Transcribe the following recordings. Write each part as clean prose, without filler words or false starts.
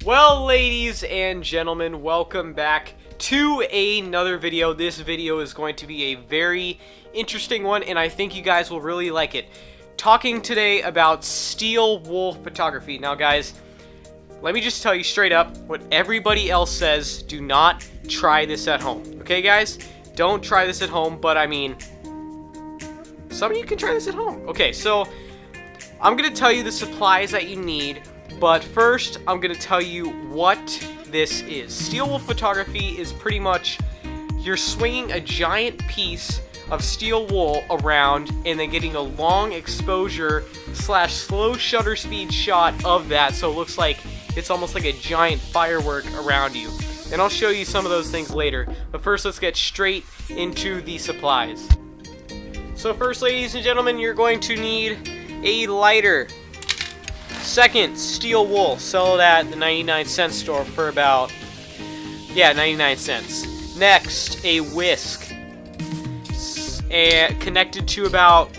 Well, ladies and gentlemen, welcome back to another video. This video is going to be a very interesting one, and I think you guys will really like it. Talking today about steel wool photography. Now, guys, let me just tell you straight up what everybody else says. Do not try this at home. Okay, guys? Don't try this at home, but I mean, some of you can try this at home. Okay, so I'm going to tell you the supplies that you need. But first, I'm going to tell you what this is. Steel wool photography is pretty much you're swinging a giant piece of steel wool around and then getting a long exposure / slow shutter speed shot of that, so it looks like it's almost like a giant firework around you. And I'll show you some of those things later. But first, let's get straight into the supplies. So first, ladies and gentlemen, you're going to need a lighter. Second, steel wool. Sell it at the 99-cent store for about, 99 cents. Next, a whisk. And connected to about,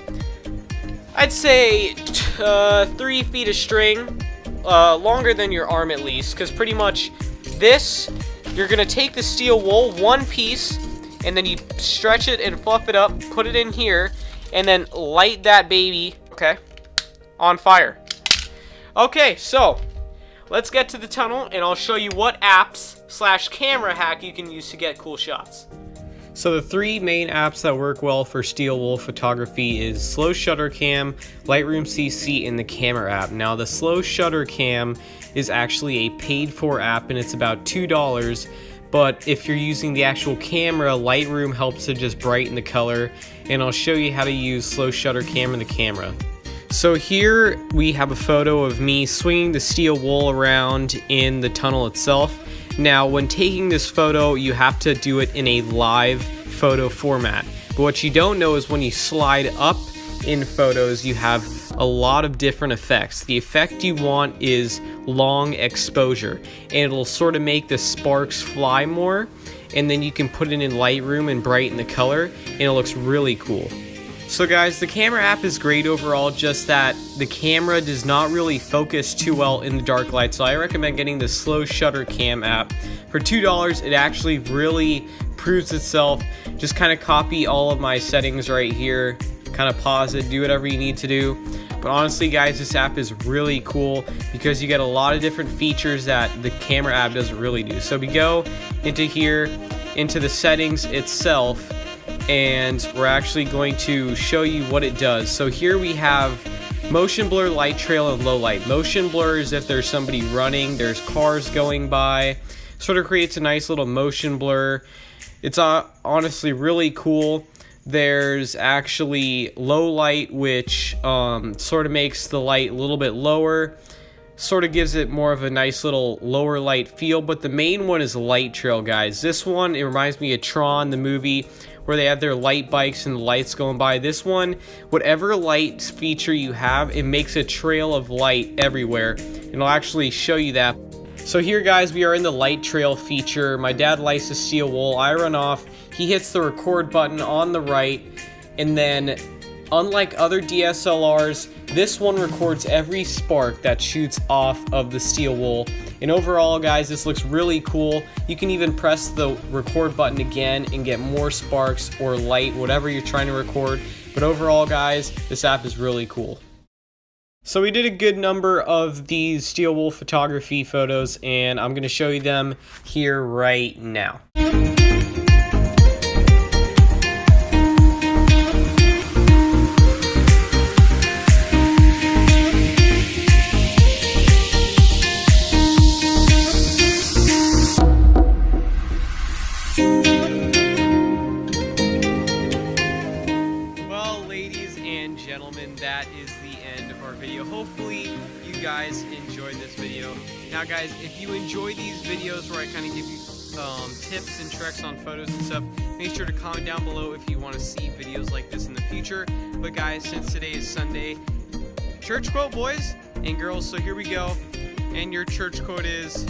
I'd say, 3 feet of string. Longer than your arm at least, because pretty much this, you're going to take the steel wool, one piece, and then you stretch it and fluff it up, put it in here, and then light that baby, okay, on fire. Okay, so let's get to the tunnel and I'll show you what apps / camera hack you can use to get cool shots. So the 3 main apps that work well for steel wool photography is Slow Shutter Cam, Lightroom CC, and the Camera app. Now the Slow Shutter Cam is actually a paid for app and it's about $2. But if you're using the actual camera, Lightroom helps to just brighten the color, and I'll show you how to use Slow Shutter Cam in the camera. So here we have a photo of me swinging the steel wool around in the tunnel itself. Now, when taking this photo, you have to do it in a live photo format. But what you don't know is when you slide up in photos, you have a lot of different effects. The effect you want is long exposure, and it'll sort of make the sparks fly more, and then you can put it in Lightroom and brighten the color, and it looks really cool. So guys, the camera app is great overall, just that the camera does not really focus too well in the dark light, so I recommend getting the Slow Shutter Cam app. For $2, it actually really proves itself. Just kind of copy all of my settings right here, kind of pause it, do whatever you need to do. But honestly guys, this app is really cool because you get a lot of different features that the camera app doesn't really do. So we go into here, into the settings itself, and we're actually going to show you what it does. So here we have motion blur, light trail, and low light. Motion blur is if there's somebody running, there's cars going by, sort of creates a nice little motion blur. It's honestly really cool. There's actually low light, which sort of makes the light a little bit lower, sort of gives it more of a nice little lower light feel. But the main one is light trail, guys. This one, it reminds me of Tron, the movie, where they have their light bikes and the lights going by. This one, whatever light feature you have, it makes a trail of light everywhere, and I'll actually show you that. So here guys, we are in the light trail feature. My dad lights the steel wool, I run off, he hits the record button on the right, and then unlike other DSLRs, this one records every spark that shoots off of the steel wool. And overall guys, this looks really cool. You can even press the record button again and get more sparks or light, whatever you're trying to record. But overall guys, this app is really cool. So we did a good number of these steel wool photography photos, and I'm going to show you them here right now. Gentlemen, that is the end of our video. Hopefully you guys enjoyed this video. Now guys, if you enjoy these videos where I kind of give you tips and tricks on photos and stuff, make sure to comment down below if you want to see videos like this in the future. But guys, since today is Sunday, church quote, boys and girls, so here we go. And your church quote is,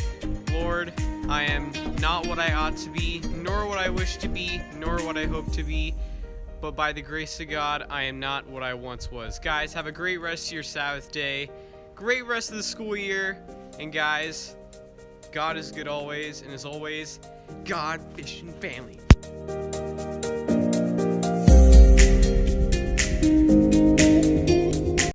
Lord, I am not what I ought to be, nor what I wish to be, nor what I hope to be, but by the grace of God, I am not what I once was. Guys, have a great rest of your Sabbath day. Great rest of the school year. And guys, God is good always, and as always, God, fish, and family.